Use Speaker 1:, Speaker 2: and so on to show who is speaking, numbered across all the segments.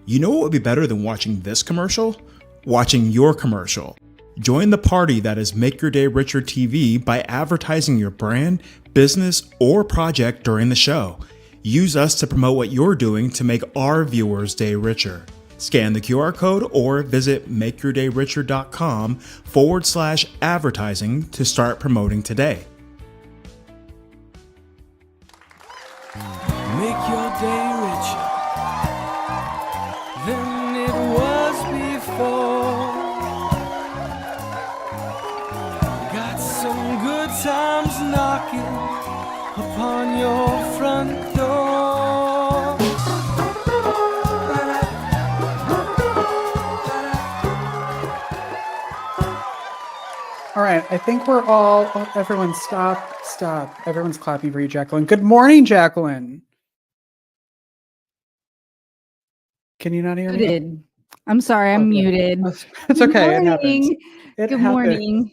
Speaker 1: You know what would be better than watching this commercial? Watching your commercial. Join the party that is Make Your Day Richer TV by advertising your brand, business, or project during the show. Use us to promote what you're doing to make our viewers' day richer. Scan the QR code or visit makeyourdayricher.com/advertising to start promoting today.
Speaker 2: Make your day richer than it was before. Got some good times knocking upon your front door.
Speaker 3: All right, I think we're all, everyone stop. Everyone's clapping for you, Jacquelynn. Good morning, Jacquelynn. Can you not hear me?
Speaker 4: Muted. I'm sorry, I'm muted.
Speaker 3: It's okay.
Speaker 4: Good morning.
Speaker 3: It
Speaker 4: Good
Speaker 3: happens.
Speaker 4: morning.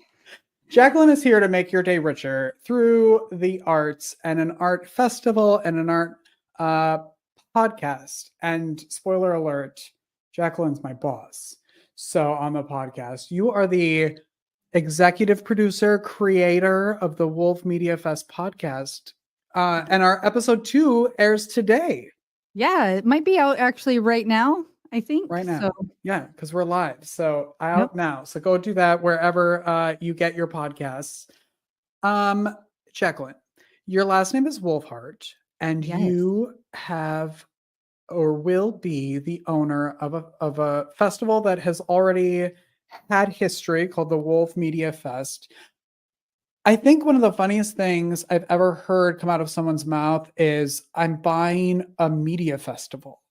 Speaker 3: Jacquelynn is here to make your day richer through the arts and an art festival and an art podcast. And spoiler alert, Jacquelynn's my boss. So on the podcast, you are the executive producer, creator of the Wolf Media Fest podcast. And our episode 2 airs today.
Speaker 4: Yeah, it might be out actually right now, I think.
Speaker 3: Right now.
Speaker 4: So,
Speaker 3: Yeah, because we're live. So out now. So go do that wherever you get your podcasts. Jacquelynn, your last name is Wolfheart, and
Speaker 4: Yes.
Speaker 3: you have or will be the owner of a festival that has already had history called the Wolf Media Fest. I think one of the funniest things I've ever heard come out of someone's mouth is, I'm buying a media festival.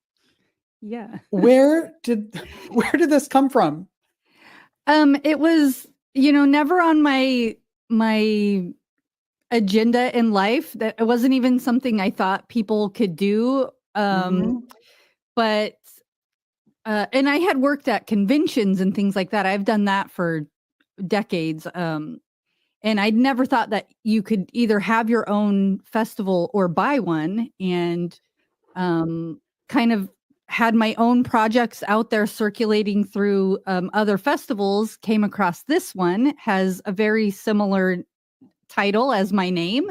Speaker 4: yeah.
Speaker 3: Where did this come from?
Speaker 4: It was, never on my agenda in life. That it wasn't even something I thought people could do. But and I had worked at conventions and things like that. I've done that for decades. And I'd never thought that you could either have your own festival or buy one, and kind of had my own projects out there circulating through other festivals. Came across this one, has a very similar title as my name.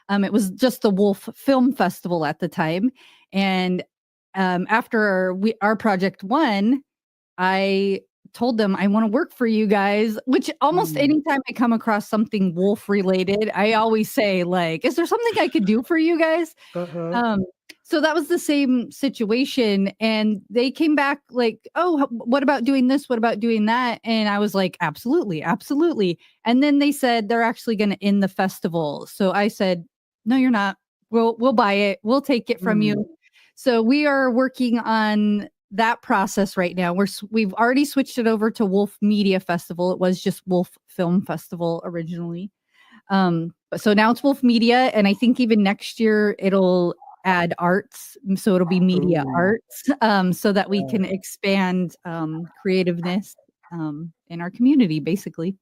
Speaker 4: It was just the Wolf Film Festival at the time. And after our project won, I told them I want to work for you guys, which almost anytime I come across something wolf related, I always say, like, is there something I could do for you guys? So that was the same situation. And they came back like, oh, what about doing this? What about doing that? And I was like, absolutely, absolutely. And then they said they're actually going to end the festival. So I said, no, you're not. We'll buy it. We'll take it from you. So we are working on that process right now. We've already switched it over to Wolf Media Festival. It was just Wolf Film Festival originally. So now it's Wolf Media, and I think even next year it'll add arts. So it'll be media arts, so that we can expand creativeness in our community, basically.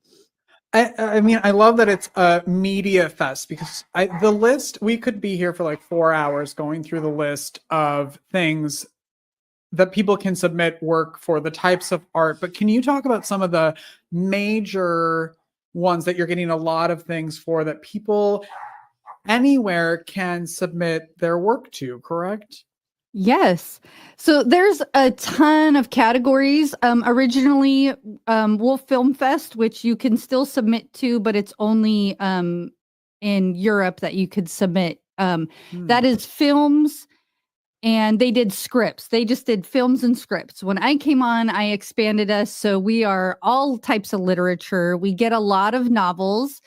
Speaker 3: I mean, I love that it's a media fest, because the list, we could be here for like 4 hours going through the list of things that people can submit work for, the types of art. But can you talk about some of the major ones that you're getting a lot of things for, that people anywhere can submit their work to, correct?
Speaker 4: Yes. So there's a ton of categories. Originally, Wolf Film Fest, which you can still submit to, but it's only in Europe that you could submit. That is films, and they did scripts. They just did films and scripts. When I came on, I expanded us. So we are all types of literature. We get a lot of novels.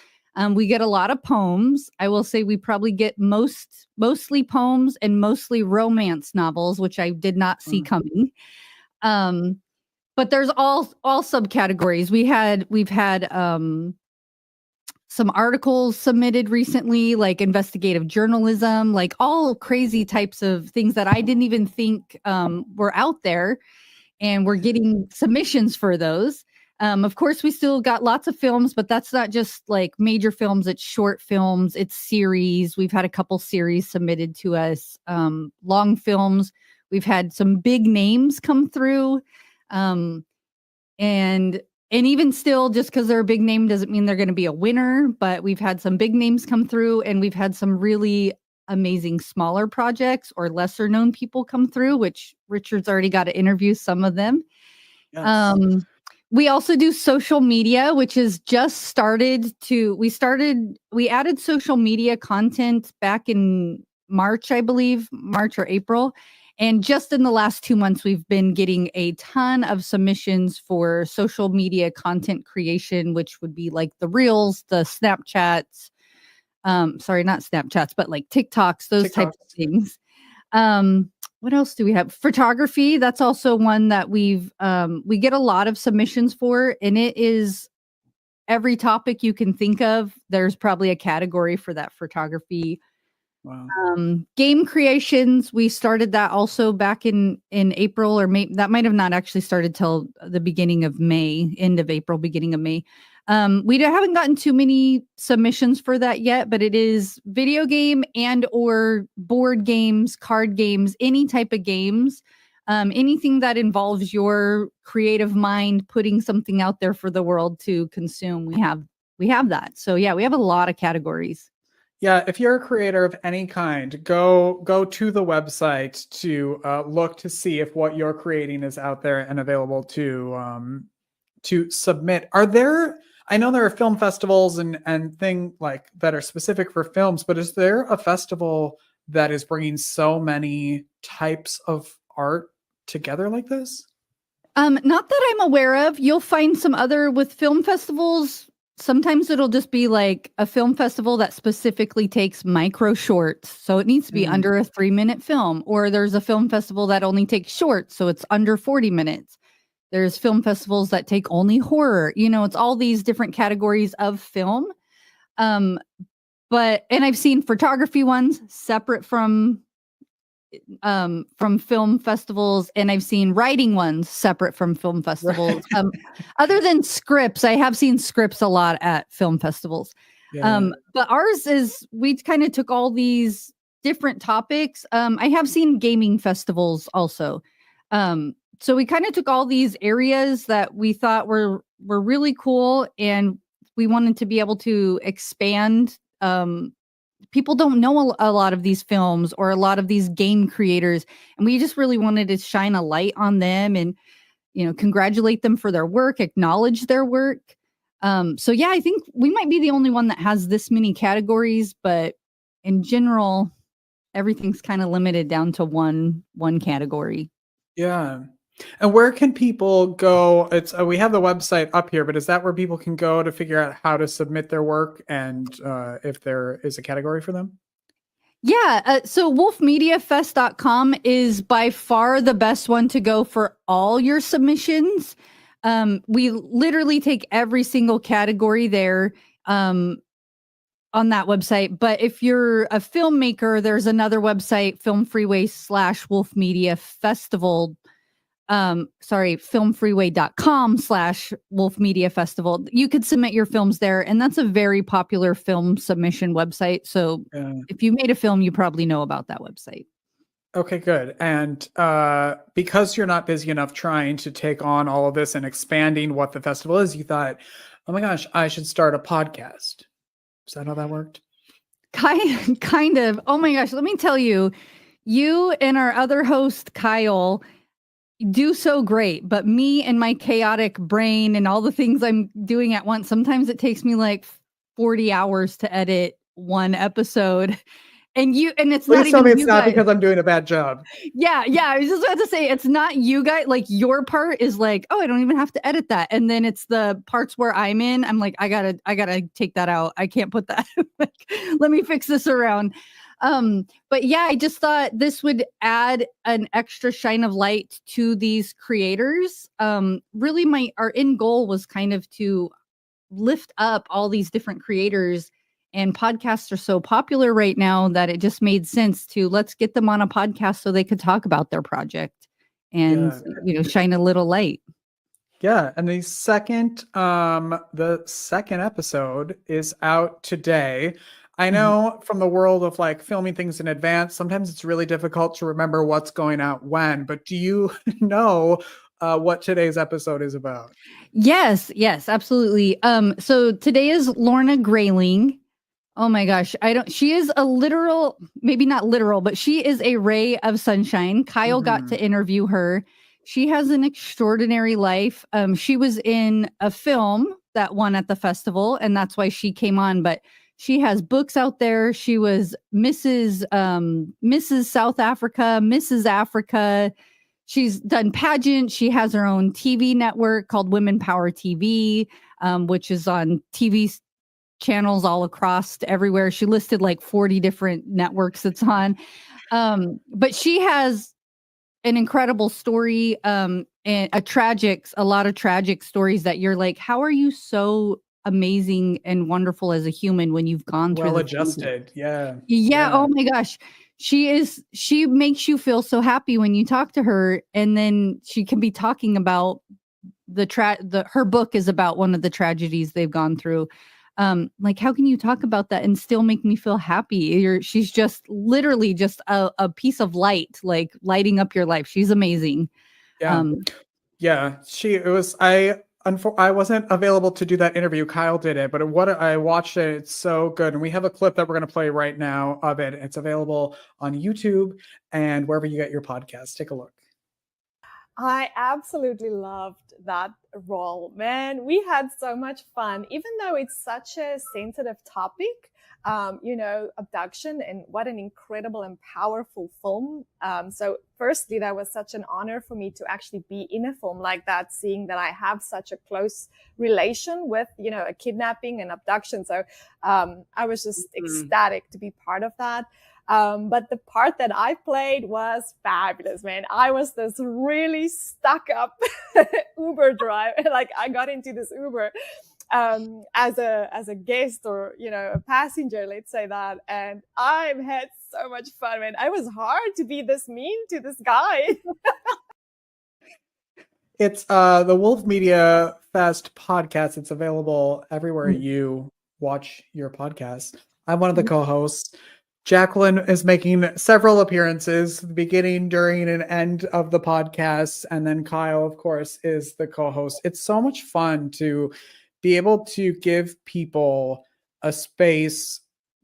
Speaker 4: We get a lot of poems. I will say we probably get mostly poems and mostly romance novels, which I did not see coming. But there's all subcategories. We've had some articles submitted recently, like investigative journalism, like all crazy types of things that I didn't even think were out there, and we're getting submissions for those. Of course, we still got lots of films, but that's not just like major films. It's short films. It's series. We've had a couple series submitted to us. Long films. We've had some big names come through. And even still, just because they're a big name doesn't mean they're going to be a winner, but we've had some big names come through, and we've had some really amazing smaller projects or lesser known people come through, which Richard's already got to interview some of them.
Speaker 3: Yes.
Speaker 4: We also do social media, which is just started to, we added social media content back in March, I believe, March or April. And just in the last 2 months, we've been getting a ton of submissions for social media content creation, which would be like the Reels, the Snapchats, sorry, not Snapchats, but like TikToks, those types of things. What else do we have? Photography. That's also one that we get a lot of submissions for, and it is every topic you can think of. There's probably a category for that photography.
Speaker 3: Wow.
Speaker 4: Game creations. We started that also back in April, or May. That might have not actually started till the beginning of May, end of April, beginning of May. We haven't gotten too many submissions for that yet, but it is video game and or board games, card games, any type of games, anything that involves your creative mind putting something out there for the world to consume. We have that. So yeah, we have a lot of categories.
Speaker 3: Yeah, if you're a creator of any kind, go to the website to look to see if what you're creating is out there and available to submit. I know there are film festivals and thing like that are specific for films, but is there a festival that is bringing so many types of art together like this?
Speaker 4: Not that I'm aware of. You'll find some other with film festivals. Sometimes it'll just be like a film festival that specifically takes micro shorts. So it needs to be under a 3-minute film, or there's a film festival that only takes shorts. So it's under 40 minutes. There's film festivals that take only horror. It's all these different categories of film. And I've seen photography ones separate from film festivals, and I've seen writing ones separate from film festivals. Right. Other than scripts, I have seen scripts a lot at film festivals. Yeah. But ours is, we kind of took all these different topics. I have seen gaming festivals also. So we kind of took all these areas that we thought were really cool, and we wanted to be able to expand. People don't know a lot of these films or a lot of these game creators, and we just really wanted to shine a light on them and, congratulate them for their work, acknowledge their work. So yeah, I think we might be the only one that has this many categories, but in general, everything's kind of limited down to one category.
Speaker 3: Yeah. And where can people go? It's we have the website up here, but is that where people can go to figure out how to submit their work and if there is a category for them?
Speaker 4: Yeah. So wolfmediafest.com is by far the best one to go for all your submissions. We literally take every single category there on that website. But if you're a filmmaker, there's another website, filmfreeway/Wolf Media Festival. filmfreeway.com/Wolf Media Festival. You could submit your films there, and that's a very popular film submission website. So if you made a film, you probably know about that website.
Speaker 3: Okay, good. And because you're not busy enough trying to take on all of this and expanding what the festival is, you thought, oh my gosh, I should start a podcast. Is that how that worked?
Speaker 4: Kind of. Oh my gosh, let me tell you, you and our other host, Kyle, do so great, but me and my chaotic brain and all the things I'm doing at once, sometimes it takes me like 40 hours to edit one episode. And it's
Speaker 3: Please
Speaker 4: not
Speaker 3: tell
Speaker 4: even
Speaker 3: me it's
Speaker 4: you
Speaker 3: not
Speaker 4: guys.
Speaker 3: Because I'm doing a bad job.
Speaker 4: Yeah. I was just about to say, it's not you guys. Like, your part is like, oh, I don't even have to edit that. And then it's the parts where I'm in, I'm like, I gotta take that out. I can't put that. Let me fix this around. But yeah, I just thought this would add an extra shine of light to these creators. Really our end goal was kind of to lift up all these different creators, and podcasts are so popular right now that it just made sense to let's get them on a podcast so they could talk about their project and, shine a little light.
Speaker 3: Yeah, and the second episode is out today. I
Speaker 4: Mhm.
Speaker 3: know from the world of like filming things in advance, sometimes it's really difficult to remember what's going out when, but do you know what today's episode is about?
Speaker 4: Yes, yes, absolutely. So today is Lorna Grayling. Oh my gosh, I don't she is a literal, maybe not literal, but she is a ray of sunshine. Kyle got
Speaker 3: Mhm.
Speaker 4: to interview her. She has an extraordinary life. She was in a film that won at the festival, and that's why she came on, but she has books out there. She was Mrs. South Africa, Mrs. Africa. She's done pageants. She has her own TV network called Women Power TV, which is on TV channels all across everywhere. She listed like 40 different networks it's on. But she has an incredible story, and a lot of tragic stories that you're like, how are you so amazing and wonderful as a human when you've gone through
Speaker 3: Well
Speaker 4: the things that—
Speaker 3: adjusted. Yeah.
Speaker 4: Yeah,
Speaker 3: Yeah.
Speaker 4: oh my gosh. She makes you feel so happy when you talk to her, and then she can be talking about her book is about one of the tragedies they've gone through. Like, how can you talk about that and still make me feel happy? She's just literally just a piece of light, like lighting up your life. She's amazing.
Speaker 3: Yeah.
Speaker 4: Um,
Speaker 3: Yeah, I wasn't available to do that interview. Kyle did it, but what I watched it, it's so good. And we have a clip that we're going to play right now of it. It's available on YouTube and wherever you get your podcasts. Take a look.
Speaker 5: I absolutely loved that role, man. We had so much fun, even though it's such a sensitive topic. Abduction, and what an incredible and powerful film. So, firstly, that was such an honor for me to actually be in a film like that, seeing that I have such a close relation with, a kidnapping and abduction. So, I was just ecstatic to be part of that. But the part that I played was fabulous, man. I was this really stuck up Uber driver. Like, I got into this Uber as a guest, or a passenger, let's say that, and I had so much fun, man. I was hard to be this mean to this guy.
Speaker 3: It's the Wolf Media Fest podcast. It's available everywhere you watch your podcasts. I'm one of the co-hosts. Jacquelynn is making several appearances, beginning, during, and end of the podcast. And then Kyle, of course, is the co-host. It's so much fun to be able to give people a space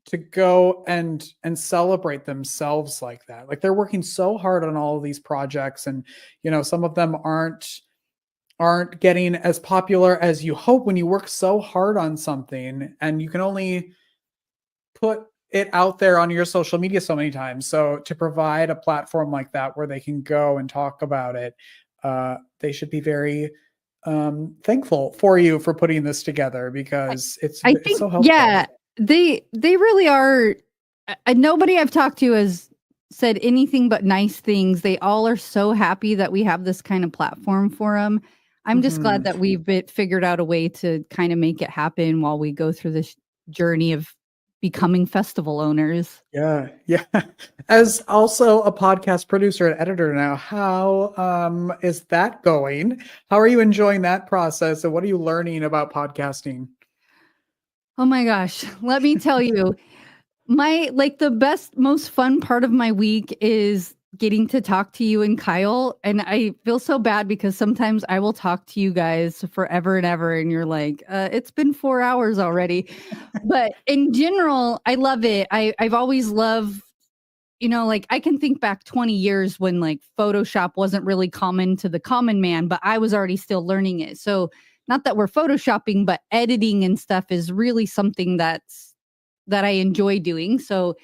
Speaker 3: to go and celebrate themselves like that. Like, they're working so hard on all of these projects, and some of them aren't getting as popular as you hope when you work so hard on something and you can only put it out there on your social media so many times. So to provide a platform like that where they can go and talk about it, they should be very thankful for you for putting this together, because it's
Speaker 4: I
Speaker 3: it's
Speaker 4: think,
Speaker 3: so helpful.
Speaker 4: yeah, they really are. Nobody I've talked to has said anything but nice things. They all are so happy that we have this kind of platform for them. I'm just glad that we've figured out a way to kind of make it happen while we go through this journey of becoming festival owners.
Speaker 3: Yeah. As also a podcast producer and editor now, how is that going? How are you enjoying that process, and what are you learning about podcasting?
Speaker 4: Oh my gosh, let me tell you, the best, most fun part of my week is getting to talk to you and Kyle. And I feel so bad because sometimes I will talk to you guys forever and ever, and you're like, it's been 4 hours already. But in general, I love it. I've always loved, I can think back 20 years when like Photoshop wasn't really common to the common man, but I was already still learning it. So not that we're Photoshopping, but editing and stuff is really something that I enjoy doing. So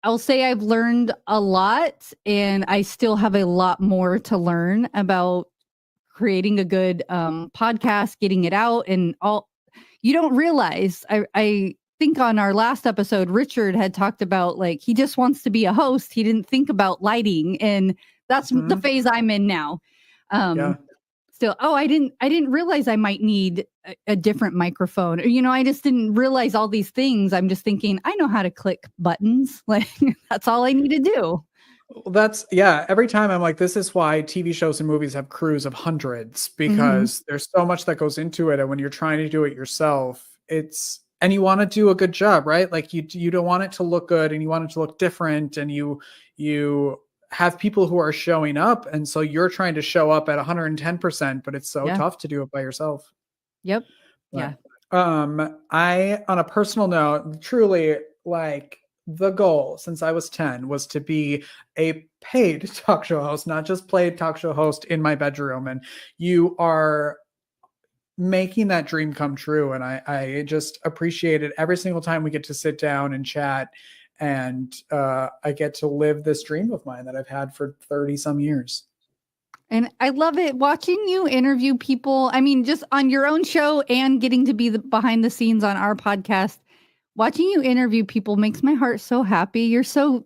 Speaker 4: I'll say I've learned a lot, and I still have a lot more to learn about creating a good podcast, getting it out, and all. You don't realize. I think on our last episode, Richard had talked about like he just wants to be a host. He didn't think about lighting, and that's the phase I'm in now.
Speaker 3: Yeah.
Speaker 4: Still, I didn't realize I might need a different microphone. I just didn't realize all these things. I'm just thinking, I know how to click buttons. Like, that's all I need to do.
Speaker 3: Well, every time I'm like, this is why TV shows and movies have crews of hundreds,
Speaker 4: Mm-hmm.
Speaker 3: because there's so much that goes into it. And when you're trying to do it yourself, it's and you want to do a good job, right? Like you don't want it to look good, and you want it to look different, and you have people who are showing up, and so you're trying to show up at 110%, but it's so
Speaker 4: Yeah.
Speaker 3: tough to do it by yourself.
Speaker 4: Yep.
Speaker 3: But,
Speaker 4: Yeah.
Speaker 3: I, on a personal note, truly, like, the goal since I was 10 was to be a paid talk show host, not just played talk show host in my bedroom. And you are making that dream come true. And I just appreciate it every single time we get to sit down and chat. And I get to live this dream of mine that I've had for 30 some years.
Speaker 4: And I love it watching you interview people. I mean, just on your own show and getting to be behind the scenes on our podcast. Watching you interview people makes my heart so happy. You're so,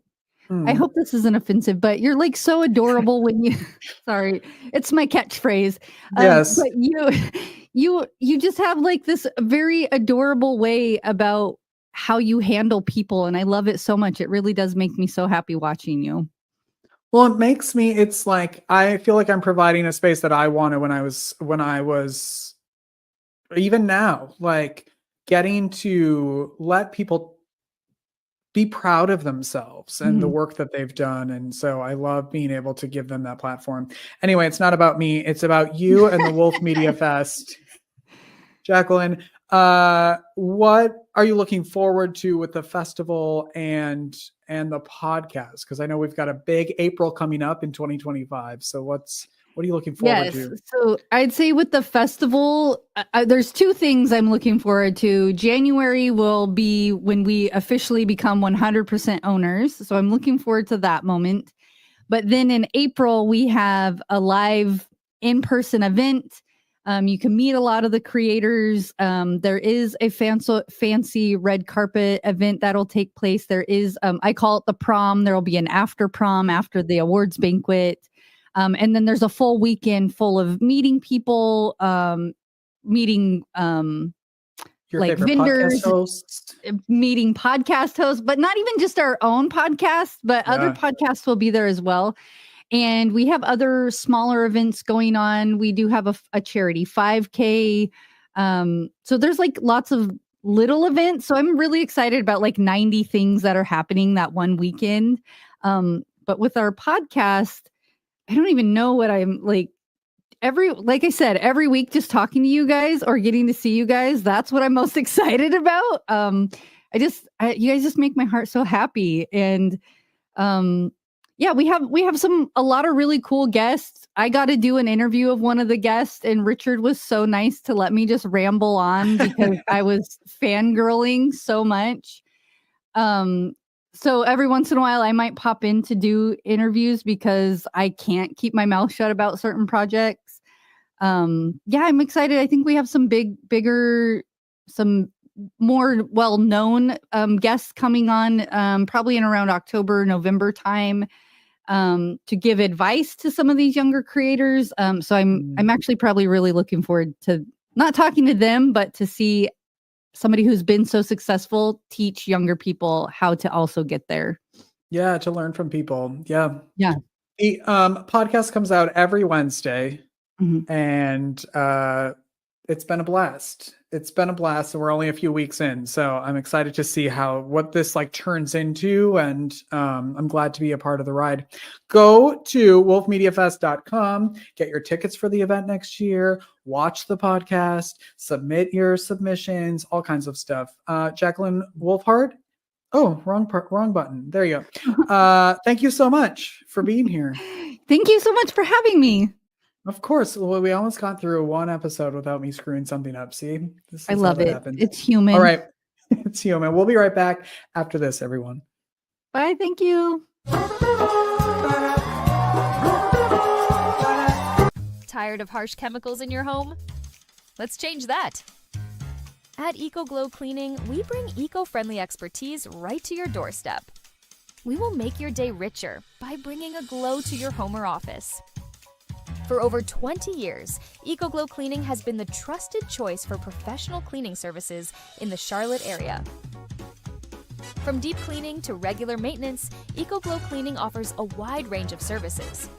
Speaker 4: I hope this isn't offensive, but you're like so adorable when you, sorry, it's my catchphrase.
Speaker 3: Yes.
Speaker 4: But you just have like this very adorable way about how you handle people. And I love it so much. It really does make me so happy watching you.
Speaker 3: Well, it makes me, it's like, I feel like I'm providing a space that I wanted when I was even now, like, getting to let people be proud of themselves and the work that they've done. And so I love being able to give them that platform. Anyway, it's not about me. It's about you and the Wolf Media Fest. Jacquelynn, what are you looking forward to with the festival and the podcast? Because I know we've got a big April coming up in 2025. So what are you looking forward to?
Speaker 4: So I'd say with the festival, there's two things I'm looking forward to. January will be when we officially become 100% owners. So I'm looking forward to that moment. But then in April, we have a live in-person event. You can meet a lot of the creators. There is a fancy red carpet event that'll take place. There is, I call it the prom. There will be an after prom after the awards banquet. And then there's a full weekend full of meeting people, meeting
Speaker 3: Your
Speaker 4: like
Speaker 3: favorite
Speaker 4: vendors,
Speaker 3: podcast hosts?
Speaker 4: meeting podcast hosts, but not even just our own podcast, but other podcasts will be there as well. And we have other smaller events going on. We do have a charity 5K. So there's like lots of little events. So I'm really excited about like 90 things that are happening that one weekend. But with our podcast, I don't even know what I'm like. Like I said, every week, just talking to you guys or getting to see you guys, that's what I'm most excited about. You guys just make my heart so happy. And yeah, we have a lot of really cool guests. I got to do an interview of one of the guests, and Richard was so nice to let me just ramble on because I was fangirling so much. So every once in a while, I might pop in to do interviews because I can't keep my mouth shut about certain projects. Yeah, I'm excited. I think we have some some more well-known guests coming on probably in around October, November time to give advice to some of these younger creators. So I'm actually probably really looking forward to not talking to them, but to see somebody who's been so successful teach younger people how to also get there.
Speaker 3: Yeah, to learn from people. Yeah.
Speaker 4: Yeah.
Speaker 3: The podcast comes out every Wednesday, and it's been a blast. It's been a blast, and we're only a few weeks in, so I'm excited to see what this like turns into, and I'm glad to be a part of the ride. Go to wolfmediafest.com, get your tickets for the event next year, watch the podcast, submit your submissions, all kinds of stuff. Jacquelynn Wolfheart. Oh, wrong button. There you go. Thank you so much for being here.
Speaker 4: Thank you so much for having me.
Speaker 3: Of course. Well, we almost got through one episode without me screwing something up. See,
Speaker 4: I love it.
Speaker 3: Happens.
Speaker 4: It's human.
Speaker 3: All right. It's human. We'll be right back after this, everyone.
Speaker 4: Bye. Thank you.
Speaker 6: Tired of harsh chemicals in your home? Let's change that. At EcoGlow Cleaning, we bring eco-friendly expertise right to your doorstep. We will make your day richer by bringing a glow to your home or office. For over 20 years, EcoGlow Cleaning has been the trusted choice for professional cleaning services in the Charlotte area. From deep cleaning to regular maintenance, EcoGlow Cleaning offers a wide range of services.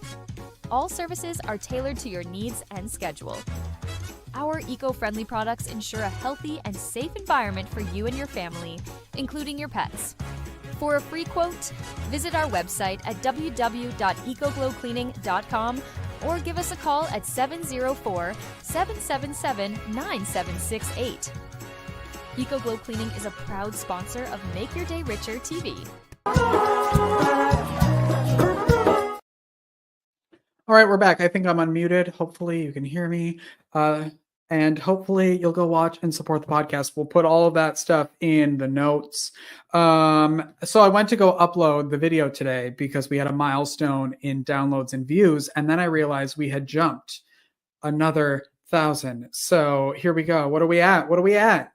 Speaker 6: All services are tailored to your needs and schedule. our eco-friendly products ensure a healthy and safe environment for you and your family, including your pets. For a free quote, visit our website at www.ecoglowcleaning.com or give us a call at 704-777-9768. EcoGlow Cleaning is a proud sponsor of Make Your Day Richer TV.
Speaker 3: All right, we're back. I think I'm unmuted. Hopefully you can hear me. And hopefully you'll go watch and support the podcast. We'll put all of that stuff in the notes. So I went to go upload the video today because we had a milestone in downloads and views. And then I realized we had jumped another 1,000. So here we go. What are we at?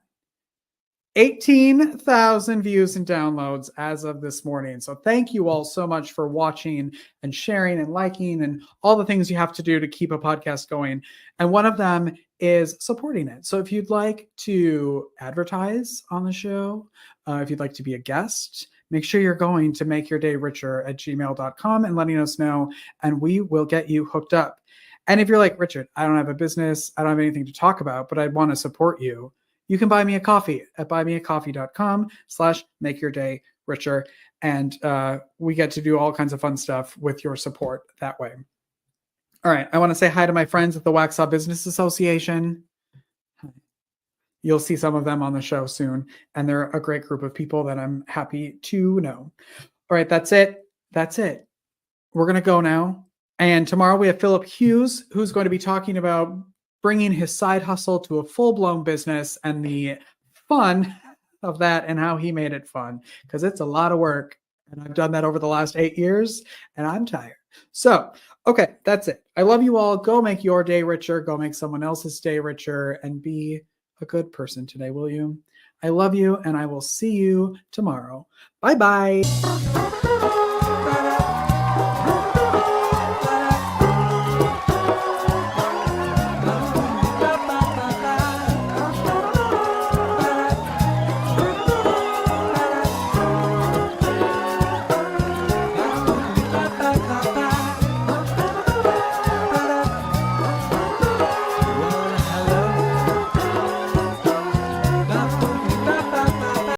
Speaker 3: 18,000 views and downloads as of this morning. So thank you all so much for watching and sharing and liking and all the things you have to do to keep a podcast going. And one of them is supporting it. So if you'd like to advertise on the show, if you'd like to be a guest, make sure you're going to makeyourdayricher@gmail.com and letting us know, and we will get you hooked up. And if you're like, Richard, I don't have a business, I don't have anything to talk about, but I want to support you, you can buy me a coffee at buymeacoffee.com/makeyourdayricher. And we get to do all kinds of fun stuff with your support that way. All right. I want to say hi to my friends at the Waxhaw Business Association. You'll see some of them on the show soon. And they're a great group of people that I'm happy to know. All right. That's it. We're going to go now. And tomorrow we have Philip Hughes, who's going to be talking about bringing his side hustle to a full-blown business and the fun of that and how he made it fun, because it's a lot of work. And I've done that over the last 8 years and I'm tired. So, okay, that's it. I love you all. Go make your day richer. Go make someone else's day richer and be a good person today, will you? I love you and I will see you tomorrow. Bye-bye.